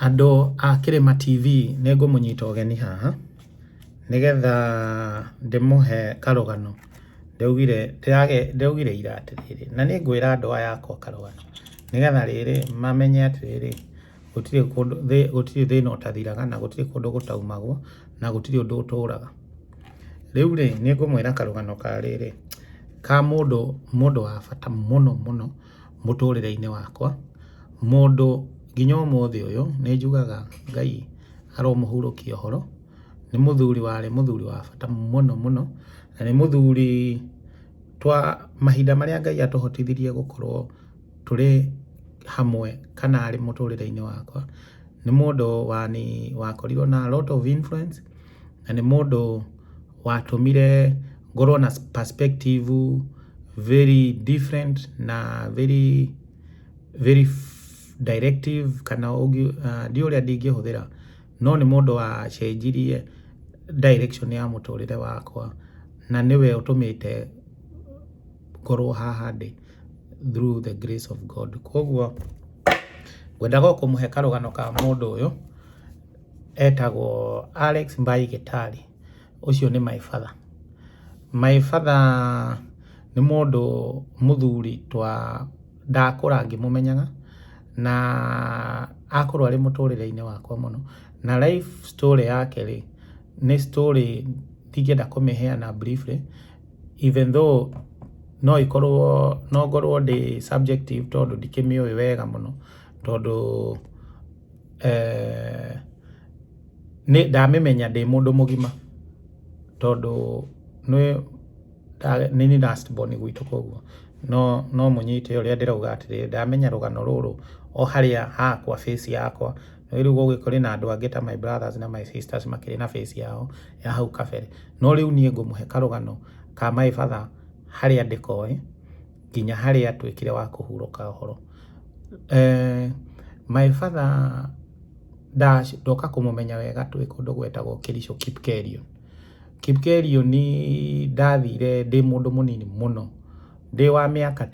Andũ a KIRIMA-TV nĩ ngũmũnyita ũgeni haha nĩgetha ndĩmũhe karũgano ndaugire ira atĩrĩrĩ, na nĩ ngwĩra andũ aya akwa karũgano nĩgetha rĩrĩ mamenye atĩrĩrĩ gũtirĩ thĩna ũtathiraga na gũtirĩ kũndũ gũtaumagwo na gũtirĩ ũndũ ũtũraga. Rĩu rĩ nĩ ngũmwĩra karũgano ka rĩrĩ ka mũndũ wa bata mũno mũno mũtũrĩre-inĩ wakwa, mũndũ nginya ũmũthĩ ũyũ nĩ njugaga Ngai aromũhurũkia ũhoro. Nĩ mũthuri warĩ mũthuri wa bata mũno mũno, na nĩ mũthuri mahinda marĩa Ngai atũhotithirie gũkorwo tũrĩ hamwe kana arĩ mũtũrĩre-inĩ wakwa. Nĩ mũndũ wakorirwo na a lot of influence, na nĩ mũndũ watũmire ngorwo na perspective very different na very directive kana ndi ũrĩa ndingĩhũthĩra, no nĩ mũndũ wacenjirie direction ya mũtũrĩre wakwa, na nĩwe ũtũmĩte ngorwo haha ndĩ through the grace of God. Koguo ngwendaga kũmũhe karũgano ka mũndũ ũyũ etagwo Alex Mbai Gĩtari. Ũcio nĩ my father. My father nĩ mũndũ mũthuri ndakũra ngĩmũmenyaga na akorwo arĩ mũtũrĩre-inĩ wakwa mũno, na life story yake rĩ nĩ story ndingĩenda kũmĩheana briefly, even though no ngorwo ndĩ subjective tondũ ndikĩmĩũĩ wega mũno, tondũ ndamĩmenya ndĩ mũndũ mũgima, tondũ nĩ last born gwitũ. Koguo no mũnyite ũrĩa ndĩrauga atĩrĩrĩ ndamenya rũgano rũrũ o harĩa hakwa face yakwa. Rĩu gũgĩkũrĩ na andũ angĩ ta my brothers na my sisters makĩrĩ na face yao ya hau kabere, no rĩu niĩ ngũmũhe karũgano ka my father harĩa ndĩkoĩ nginya harĩa atuĩkire wa kũhurũka ũhoro. My father ndoka kũmũmenya wega twĩ kũndũ gwetagwo Kericho Kipkerion. Ni ndathire ndĩ mũndũ mũnini mũno, ndĩ wa mĩaka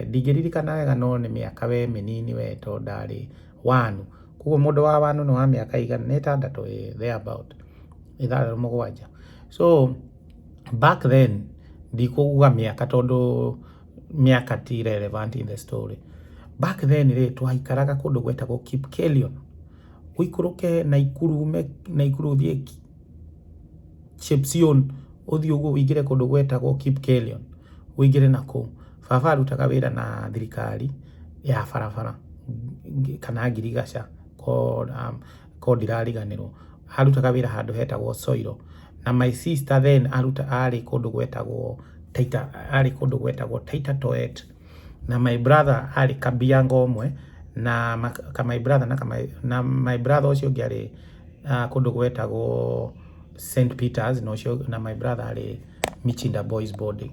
ndingĩririkana wega, no nĩ mĩaka mĩnini tondũ ndarĩ wanu. Koguo mũndũ wa wanu nĩ wa mĩaka igana nĩ ĩtandatũ thereabout, 6-7. So back then ndikũga mĩaka tondũ mĩaka ti relevant in the story. Back then twaikaraga kũndũ gwetagwo Kipkerion, ũikũrũke Naikuru ũthiĩ Chepsion ũthiĩ ũguo ũingĩre kũndũ gwetagwo Kipkerion ũingĩre nakũu. Baba arutaga wĩra na thirikari ya barabara kana ngirigaca ko ndirariganĩrwo, arutaga wĩra handũ hetagwo Soiro, na my sister then arĩ kũndũ gwetagwo Taita Toet, na my brother arĩ Kabiango ũmwe na my brother my brother ũcio ũngĩ arĩ kũndũ gwetagwo St Peters, na my brother arĩ Michinda Boys Boarding.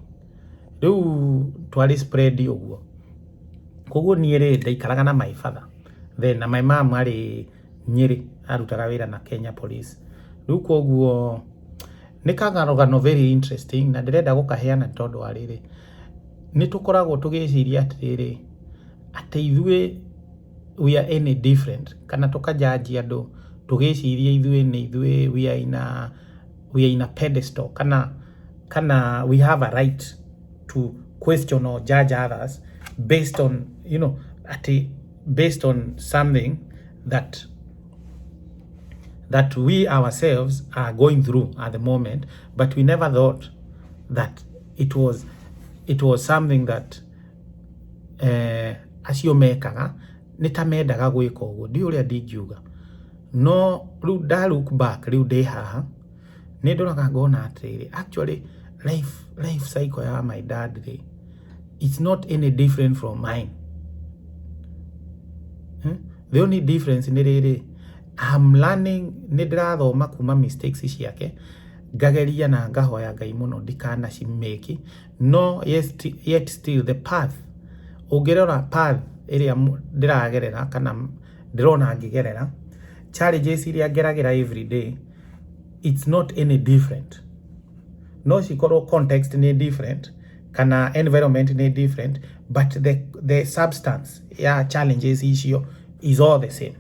Rĩu twarĩ spread ũguo. Koguo niĩ ndaikaraga na my father then, na my mom arĩ Nyeri arutaga wĩra na Kenya Police. Rĩu koguo nĩ karũgano very interesting na ndĩrenda gũkaheana tondũ wa rĩrĩ nĩ tũkoragwo tũgĩciria atĩrĩrĩ atĩ ithuĩ we are any different, kana tũkajanji andũ tũgĩciria ithuĩ we are in a pedestal, kana we have a right to question or judge others based on based on something that we ourselves are going through at the moment, but we never thought that it was something that acio mekaga nĩ ta mendaga gwĩka ũguo. Ndi ũrĩa ndingiuga, no rĩu look back rĩu ndĩ haha nĩ ndoraga ngona atĩrĩrĩ actually life cycle ya my dad it's not any different from mine. The only difference nĩ rĩrĩ I'm learning, nĩ ndĩrathoma kuma mistakes ciake, ngageria na ngahoya Ngai mũno ndikanacimake, no yet still the path, ũngĩrora path ĩrĩa ndĩragerera kana ndĩrona ngĩgerera, challenges iria ngeragĩra every day, it's not any different. No cikorwo context nĩ different kana environment nĩ different, but the substance ya challenges icio is all the same.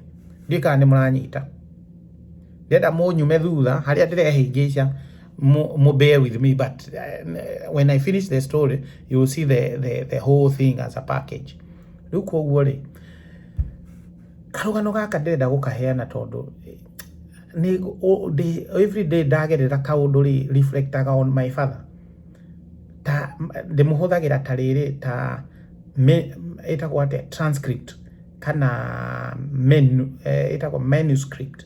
ndika nĩ mũranyita ndenda mũnyume thutha harĩa ndĩrehingica bear with me, but when I finish the story you will see the whole thing as a package. Rĩu koguo rĩ karũgano gaka ndĩrenda gũkaheana tondũ every day ndagerera kaũndũ rĩ reflectaga on my father. Ta ndĩmũhũthagĩra ta rĩrĩ ta ĩtagwo atĩa transcript kana ĩtagwo manuscript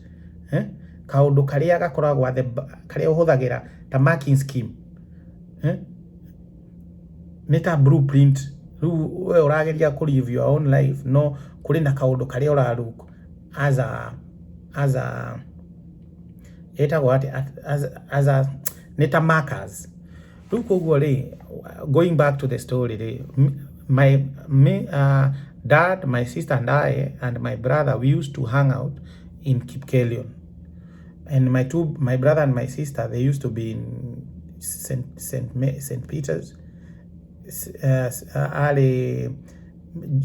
kaũndũ karĩa gakoragwo karĩa ũhũthagĩra ta marking scheme nĩ ta blueprint. Rĩu we ũrageria kũ live your own life no kũrĩ na kaũndũ karĩa ũrarũka as a ĩtagwo atĩa as a nĩ ta markers. Rĩu koguo rĩ going back to the story rĩ my dad, my sister and I and my brother, we used to hang out in Kipkelion. And my brother and my sister, they used to be in St. Peter's. Ali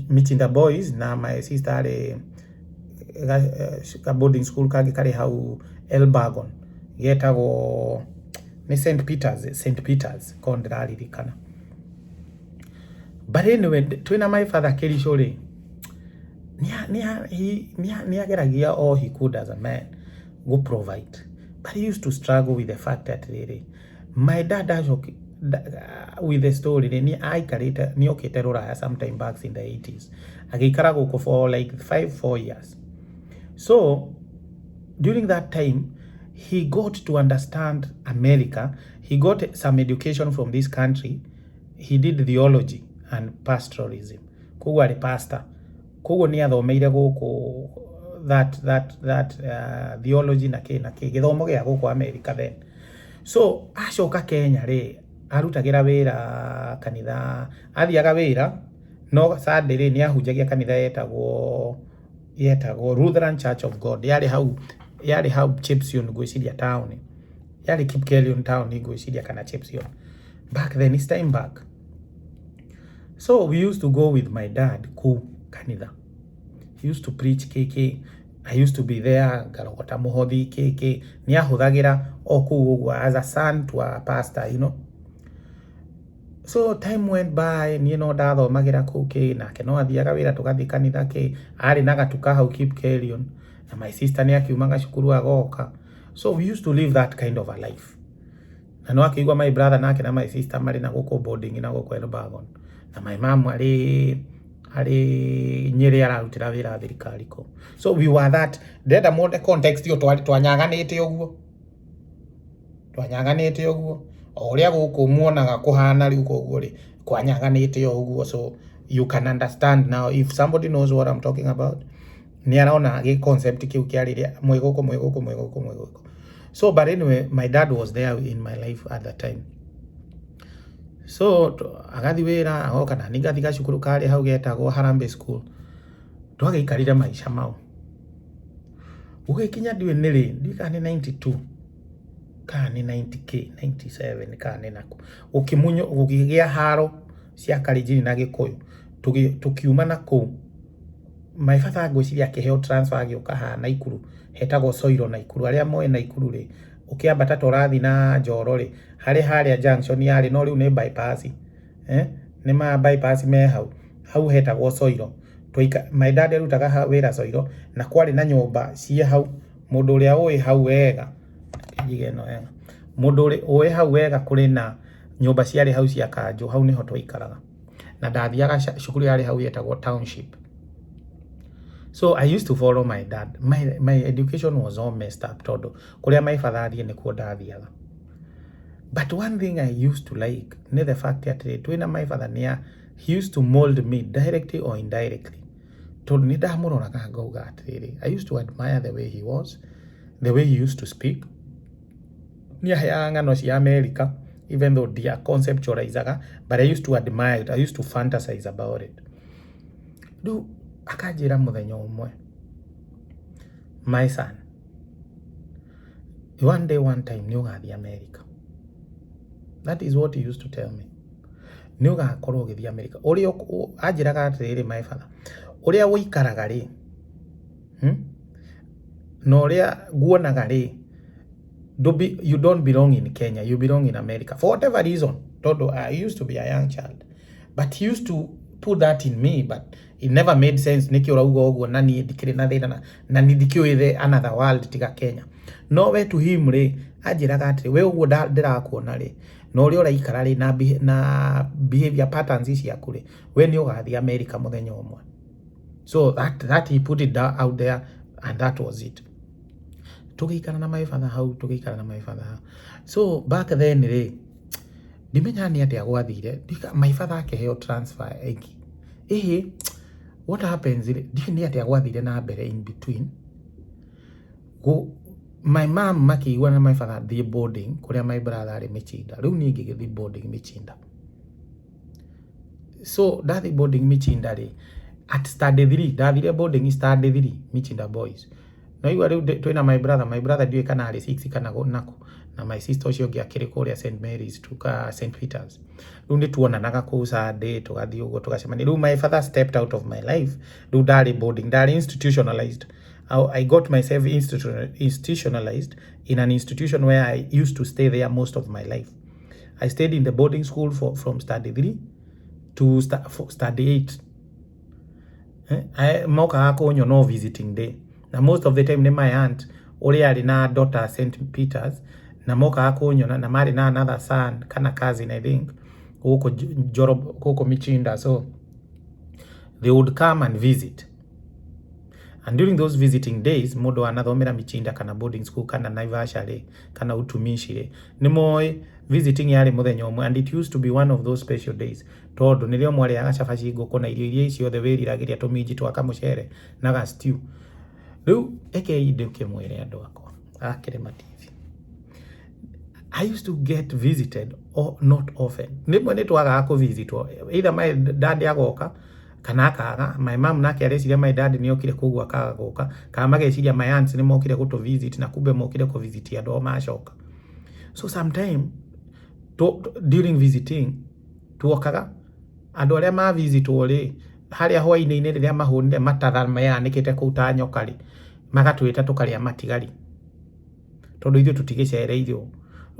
meeting the boys. Now my sister ali boarding school kari hau Elbagon. Geta go ni St. Peter's kondrali dikana. But anyway, twina my father Kelly Shore. Nia geragia all he could as a man go provide. But he used to struggle with the fact that really, my dad with the story ni aikarita ni okete roraya sometime back in the 80s. Agikara go for like 4 years. So during that time he got to understand America. He got some education from this country. He did theology and pastoralism. Koguo ari pastor. Koguo ni athomeire guku that theology na githomo gia guku America then. So acoka Kenya ri arutagira wira kanitha athiaga wira no Sunday ni ahunjagia kanitha yetagwo Lutheran Church of God yari hau Chepsion gwiciria town yari Kipkelion town gwiciria kana Chepsion back then, it's time back. So we used to go with my dad ku kanitha. He used to preach KK. I used to be there garogota muhothi KK ni ahuthagira oku as a son to a pastor, you know. So time went by, ni no ndathomagira ku ke nake no athiaga wira tugathi kanitha ke ari naga tuka hau Kipkelion na my sister ni akiumaga cukuru agoka. So we used to live that kind of a life. Na no akigwa my brother nake na my sister mari na guko boarding na guko Elbagon. Na my mom ari Nyeri ararutira wira thirikari ko. So we were that ndenda monde context yo twanyaganite oguo oria guku muonaga kuhana riu koguo ri kwanyaganite oguo. So you can understand now if somebody knows what I'm talking about. Ni araona ge concept kiu kiariria mwiguko. So but anyway, my dad was there in my life at that time. So agathi wira agoka na ningathi gacukuru kari hau getagwo Harambe School. Twagikarire maisha mau. Ugikinya ndiwe niri ndikani 92 kani 90k 97 kani nako. Ukimunyo ugigia haro cia Kalenjin na Gikuyu tukiuma nako. My father gwiciria kiheo transfer agioka ha Naikuru hetagwo Soiro Naikuru aria moe Naikuru ri ukiambata torathi na Njoro ri haria junction yari no riu ni bypass ni ma bypass me hau hetagwo Soiro. My dad erutaga wira Soiro na kwari na nyumba cie hau mundu uria oi hau wega igeno mundu uri oi hau wega kuri na nyumba ciari hau cia Kanjo hau niho twaikaraga na ndathiaga cukuru yari hau yetagwo Township. So I used to follow my dad. My education was all messed up todo. Kuria my father ni kuo ndathiaga. But one thing I used to like, ne the fact that twina my father near, he used to mold me directly or indirectly. Todo ni ndamuroraga ngauga atiri. I used to admire the way he was, the way he used to speak. Ni ahanga no cia America, even though they are conceptualizaga, but I used to admire it. I used to fantasize about it. Akajira muthenya umwe, my son, one day one time ni ugathi America. That is what he used to tell me. Ni ugakorwo ugithi America. Uria ajiraga atiriri my father, uria wikaraga ri no ria guonaga ri you don't belong in Kenya, you belong in America for whatever reason. Todo, I used to be a young child, but he used to put that in me, but it never made sense. Nikiura ugo nani dikire na thina na nidikio another world tiga Kenya. No we to him ri ajiraga atri we ugo ndirakuona ri no ri ora ikara ri na behavior patterns ici yakure we ni ugathi America muthenya umwe. So that he put it out there, and that was it. Tugikara na my father how tugikara na my father how. So back then ri dimenya ni atia gwathire my father akeheo transfer egi what happens ni atia gwathire na mbere in between go my mom makiigua na my father the boarding kuria my brother ari Michinda riu ni ngigithii boarding Michinda. So that the boarding Michinda ri at study 3 dathire boarding study 3 Michinda boys no iwa riu twina my brother ndiwe kana ari 6 kana nako na my sister ucio ngi akiri kuria St Mary's tuka St Peter's riu ni tuonanaga ku Sunday tugathii ugo tugacemania. Riu my father stepped out of my life riu ndari boarding ndari institutionalized. I got myself institutionalized in an institution where I used to stay there most of my life. I stayed in the boarding school from study 3 to study 8. I moka akonyo no visiting day. Na most of the time ne my aunt uri ari na daughter St Peter's na moka akonyo na mari na another son kana cousin I think huko Jorob huko Michinda. So they would come and visit. And during those visiting days, modo anathomera Michinda kana boarding school kana Naivasha re kana Utumishi re ni moy visiting yari muthenya umwe, and it used to be one of those special days tondu nirio mwari agacabaci ngoko na irio iria icio the wiriragiria tuminji twaka mucere na ga stew. Riu eke kimwire andu akwa KIRIMA-TV, I used to get visited or not often. Nimwe ni twaga ku visitwo either my dad agoka kana akaga. My mom nake areciria my dad ni okire kugwa akaga goka kana mageciria my aunts ni mokire guto visit na kumbe mokire ku visit andu o macoka. So sometime during visiting tuokaga andu aria ma visit ori haria hwaine-ini riria mahunire matatha mayanikite ku ta nyokari magatwita tukaria matigari tondu ithu tutigicereirio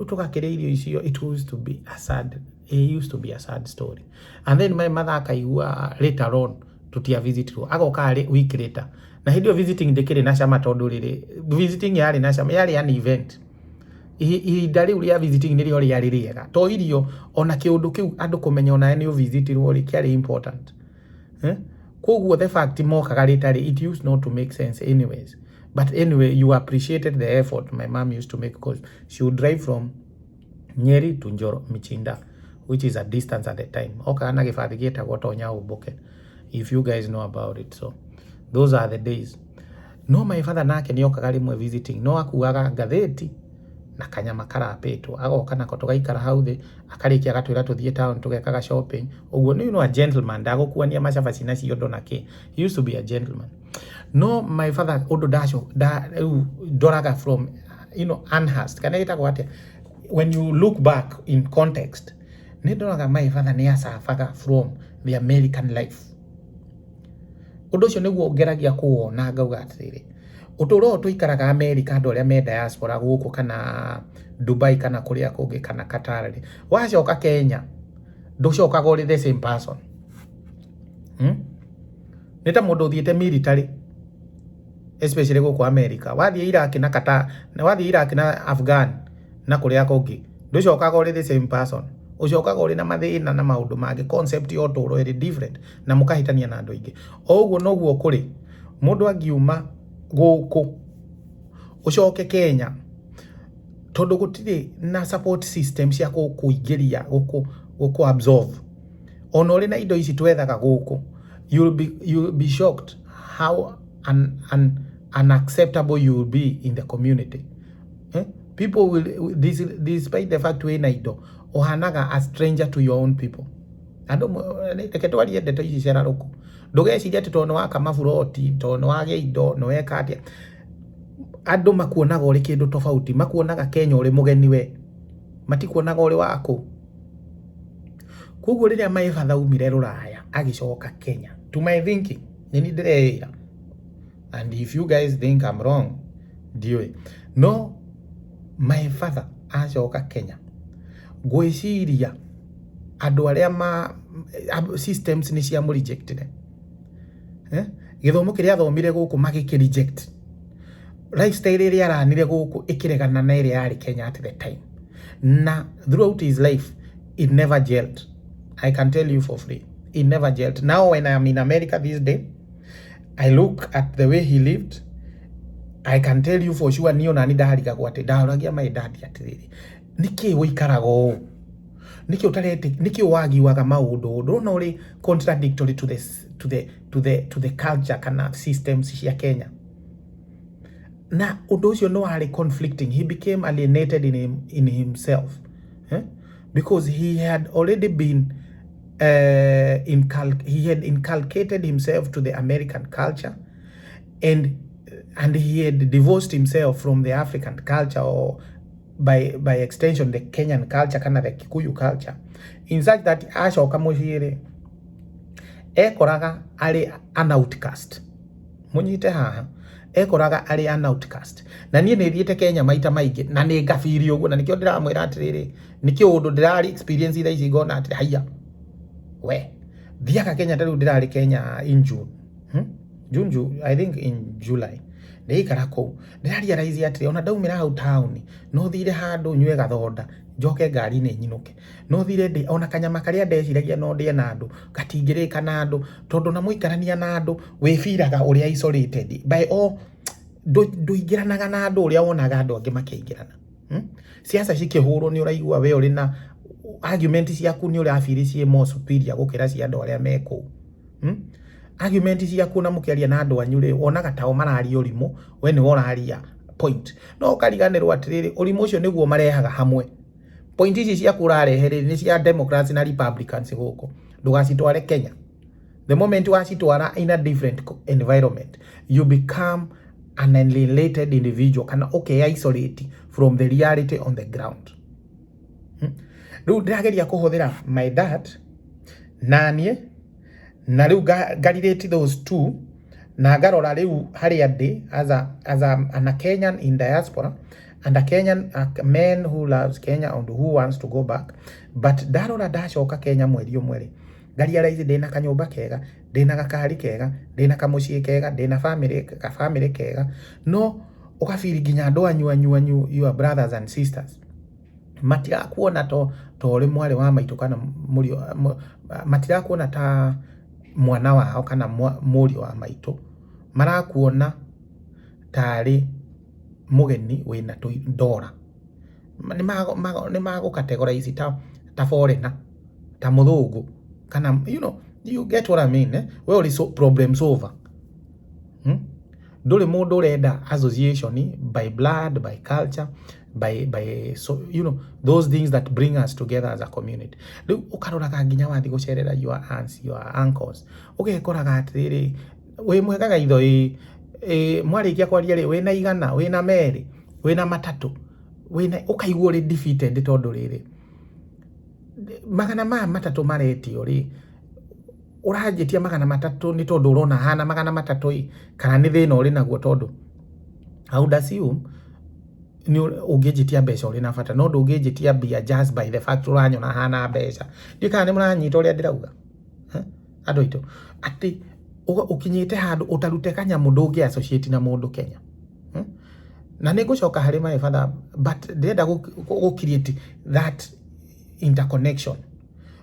tukakire irio icio. It used to be a sad story. And then my mother akaigua later on tutia visit ro agoka week later na hidio visiting ndikire na cama tondu riri visiting yari na cama yari an event idari uria visiting niri ori yari riega to irio ona kiundu kiu andu kumenya ona ni visit ro ori kiari important koguo the fact mokaga later it used not to make sense anyways. But anyway, you appreciated the effort my mom used to make because she would drive from Nyeri to Michinda, which is a distance at the time. Okay, na gifathi gitagwo tonya uboke, if you guys know about it. So those are the days. No, my father nake ni okaga rimwe visiting no akuaga gatheti na kanyama karapetwo agoka nako tugaikara hau thi akarikia agatwira tuthie town tugekaga shopping. Uguo ni a gentleman ndagukuania macabaci na ciondo nake. He used to be a gentleman. No, my father odo dasho doraga from unhast kana ita kwate. When you look back in context, ni doraga my father ni asafaga from the American life. Odo cio niguo ngeragia kuona ngauga atiri uturo tuikaraga America andu aria me diaspora guku kana Dubai kana kuria kungi kana Qatar ri wacoka Kenya nducokaga uri the same person. Nita mundu thiete military especially guku America wathie Iraq na Qatar na wathie Iraq na Afghan na kuria kungi nducokaga uri the same person. Ucokaga uri na mathina na maundu mangi concept yo turo iri different na mukahitania na andu ingi. Oguo noguo kuri mundu angiuma guku ucoke Kenya tondu gutiri na support system cia kuingiria guku absorb ona uri na indo ici twethaga guku. You'll be shocked how unacceptable you will be in the community. People will despite the fact we na indo ohanaga a stranger to your own people. Ando teketwarie ndeto ici cia ruku ndugeciria ati tono waka mafuroti tono wage indo no weka atia andu makuonaga uri kindu tofauti makuonaga Kenya uri mugeni we matikuonaga uri wako. Koguo riria my father umire ruraya agicoka Kenya to my thinking ni ndireira, and if you guys think I'm wrong ndiwe no my father acoka Kenya gwiciria andu aria systems ni cia mu rejected githomo kiria athomire guku magiki reject lifestyle iria aranire guku ikiregana na iria yari Kenya at the time na throughout his life it never gelled. I can tell you for free, it never gelled. Now when I am in America this day, I look at the way he lived, I can tell you for sure niyo nani ndahariga gwate ndaragia my dad atiriri niki wikarago niki utarete niki wagiwaga maundu ndona uri contradictory to the culture kana systems cia Kenya na undu ucio no ari conflicting. He became alienated in himself because he had already been he had inculcated himself to the American culture and he had divorced himself from the African culture, or by extension the Kenyan culture kana the Kikuyu culture, in such that acoka mucire ekoraga ari an outcast. Munyite haha ekoraga ari an outcast na nie ni thiete Kenya maita maingi na ni ngafiri uguo na nikio ndiramwira atiriri nikio undu ndirari experience ira ici ngona atiri haya we thiaga Kenya tariu ndirari Kenya in June I think in July ndikara ku ndiraria raizi atiri ona ndaumira hau town no thire handu nywe gathonda njoke ngari ni nyinuke no thire ndi ona kanyama karia ndeciragia no ndie na andu gatingirika na andu tondu na muikarania na andu wifiraga uria isolated by all nduingiranaga na andu uria wonaga andu angi makiingirana siasa cikihurwo ni uraigua we uri na argument ciaku ni urafiri cie more superior gukira cia andu aria meko argument ciaku na mukiaria na andu anyure wonaga tao marari urimu we ni woraria point no kariganirwo atiriri urimu ucio niguo marehaga hamwe. Point ici cia kurarehere ni cia Democrats na Republicans guko ndugacitware Kenya. The moment wacitwara in a different environment you become an alienated individual kana isolate from the reality on the ground. Riu ndirageria kuhuthira my dad nanie na riu garirate those two na garora riu haria ndi as a Kenyan in diaspora and a Kenyan man who loves Kenya and who wants to go back, but darora dacoka Kenya mweri umwe garia raizi ndina kanyumba kega ndina gakari kega ndina kamucii kega ndina family kega no ukafiri ginya andu anyu your brothers and sisters matira kuona to ri mwari wa maitu kana murio matira kuona ta mwana wao kana murio wa maitu marakuona tari mugeni wina ndora ni mago categorize ta foreigner ta muthungu kana you get what I mean we only so problem solver nduri mundu urenda association by blood, by culture, by so those things that bring us together as a community. Riu ukaroraga nginya wathi gucerera your aunts, your uncles ugekoraga atiriri we mwekaga itho mwarikia kwaria ri wina igana wina meri wina matatu wina ukaigua ri defeated tondu riri magana matatu maretio ri urajitia magana matatu ni tondu urona hana magana matatu kana ni thina uri naguo tondu how does you ni ugejitia mbeca uri na bata no ndugejitia bia just by the fact uranyona hana mbeca ndikana ni muranyita uria ndirauga andu itu ati ukinyite handu utarute kanyamu ndungi associate na mundu Kenya na nigucoka hari my father but ndenda go create that interconnection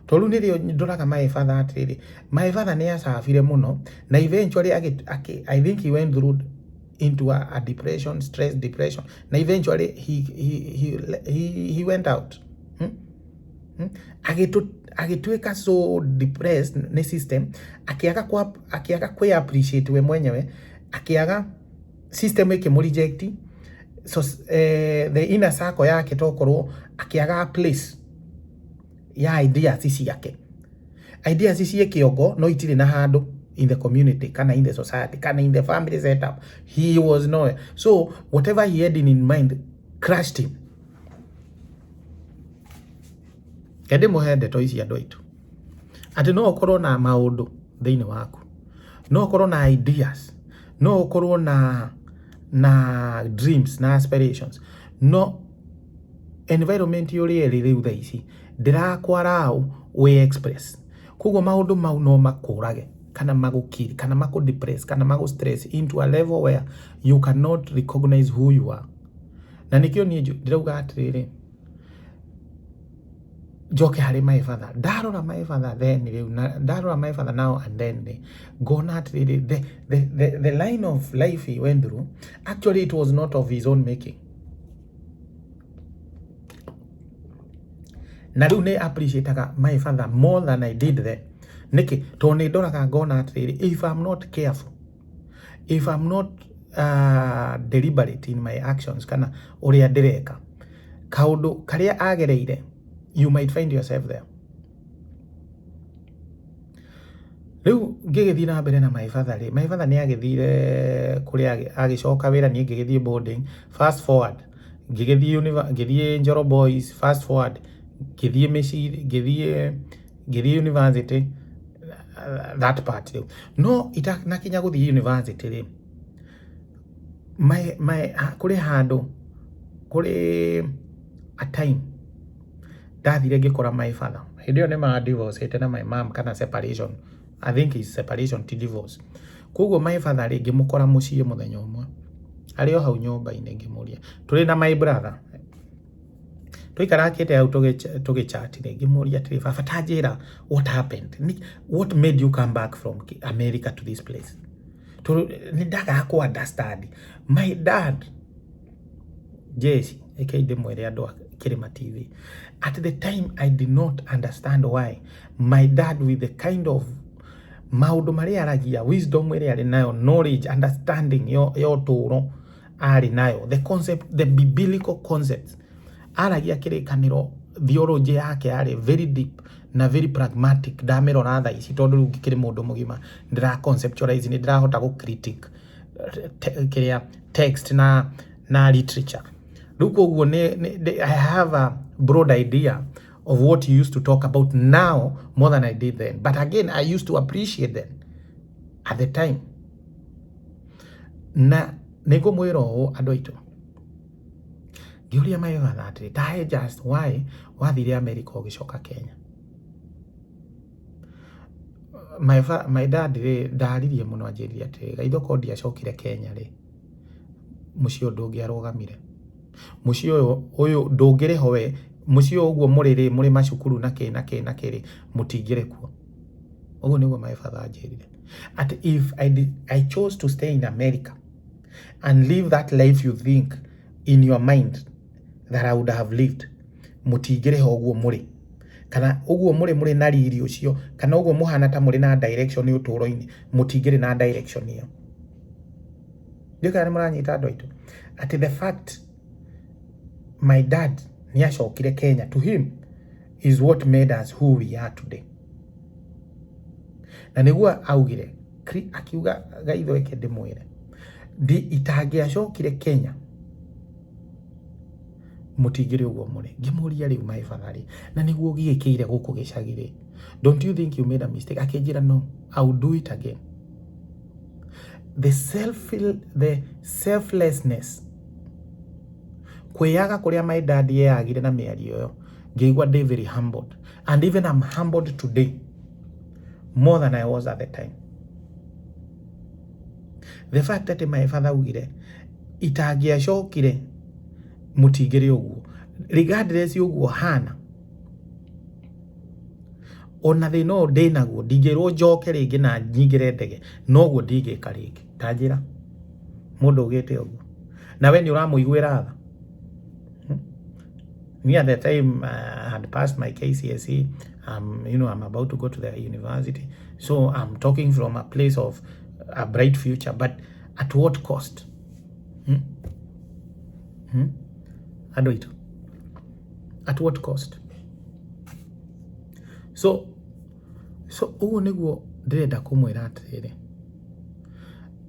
tolu nirio ndoraga my father atiriri my father ni asafire muno na eventually I think he went through into a depression, stress depression, na eventually he went out agituika so depressed ne system akiaga kwa appreciate we mwenyewe akiaga system yake mu reject so the inner circle yake tokorwo akiaga place ya ideas sisi yake ideas sisi yake yogo no itiri na handu in the community kana in the society kana in the family setup he was nowhere, so whatever he had in mind crushed him. Kende muhende to ici andu aitu ati no ukorwo na maundu thiini waku no ukorwo na ideas no ukorwo na na dreams na aspirations no environment yuri eri riu thaa ici ndirakwara au we express kugo maundu mau no makurage kana magukiri kana makudepress kana magustress into a level where you cannot recognize who you are. Na nikio ni ndirauga atiriri joke hari my father darora my father then darora my father now and then go not really the line of life he went through actually it was not of his own making. Na riu ne appreciate my father more than I did then. Niki to ni doraga go not really if I'm not careful, if I'm not deliberate in my actions kana uria ndireka kaundu karia agereire, you might find yourself there. Riu ngigithii na mbere na my father ni agithire kuria agicoka wira ni ngigithii boarding. Fast forward ngigithii Njoro Boys, fast forward ngithii Mishiri, ngithii university, that part no na kinya guthii university ri my kuri handu kuri a time dathire ngikora my father hidio ni ma divorce ite na my mom kana separation. I think is separation to divorce. Kugo my father ri ngimukora muciĩ muthenya umwe ari o hau nyumba-ini ngimuria turi na my brother tuikarakite hau tugichat ri ngimuria tiri baba tanjira what happened, what made you come back from America to this place. Ni ndaga ku understand my dad Jesse aka mwere andu KIRIMA-TV. At the time I did not understand why my dad with the kind of maundu maria aragia, wisdom area ari nayo, knowledge, understanding yo turo ari nayo, the concept, the biblical concepts aragia kirikaniro, theology yake ari very deep na very pragmatic. Ndamirora thaa ici tondu riu ngikiri mundu mugima ndira conceptualize, ni ndirahota gu critique kiria text na literature. Look, I have a broad idea of what you used to talk about now more than I did then. But again, I used to appreciate them at the time. Na nego mwiro andu aitu ngiuria my father atiri tahe just why wathire America ugicoka Kenya. My dad ndaririe muno anjiririe atiri gaitho ko ndiacokire Kenya ri mucio ndungiarugamire, mucio uyu ndungiriho we, mucio uguo muriri muri macukuru na kiri mutingire kuo. Uguo niguo my father anjirire at if I chose to stay in America and live that life you think in your mind that I would have lived, mutingireho uguo muri kana uguo muri na riri ucio kana uguo muhana ta muri na direction uturo-ini, mutingire na direction iyo. Ndikana muranyita andu aitu at the fact my dad niacokire Kenya to him is what made us who we are today. Na niguo augire akiuga gaitho eke ndimwire itangiacokire Kenya mutingire uguo muri. Ngimuria riu my father na niguo giikire guku gicagire, don't you think you made a mistake? Akinjira no, I will do it again. The selflessness kweyaga kuria my dad yeyagire na miario yo ngeigua very humbled, and even I'm humbled today more than I was at the time. The fact that my father ugire itagiacokire mutingire uguo regardless uguo hana ona they know they naguo ndingirwo njoke ringi na nyingire ndege noguo ndingika ringi tanjira mundu ugite uguo na we ni uramuiguira tha. Me at the time I had passed my KCSE. I'm about to go to the university, so I'm talking from a place of a bright future, but at what cost? Adoito, at what cost? So uguo niguo ndirenda kumwira atiriri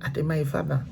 ati my father